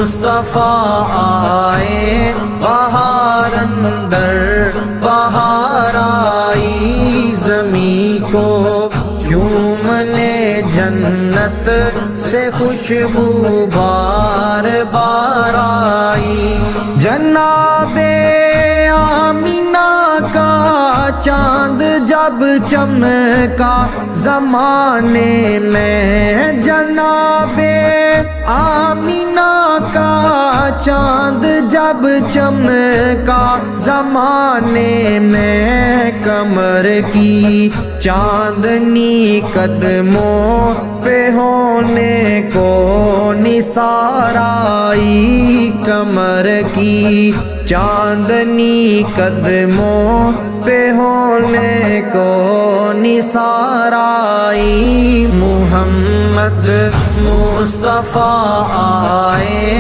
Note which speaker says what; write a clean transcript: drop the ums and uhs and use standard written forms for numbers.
Speaker 1: مصطفیٰ آئے، بہار اندر بہار آئی، زمین کو چومنے جنت سے خوشبو بار بار آئی۔ جناب آمینہ کا چاند جب چمکا زمانے میں، جناب آمینہ کا چاند جب چمکا زمانے میں، کمر کی چاندنی قدموں پہ ہونے کو نثار آئی، کمر کی چاندنی قدموں پہ ہونے کو نثار آئی، محمد مصطفیٰ آئے۔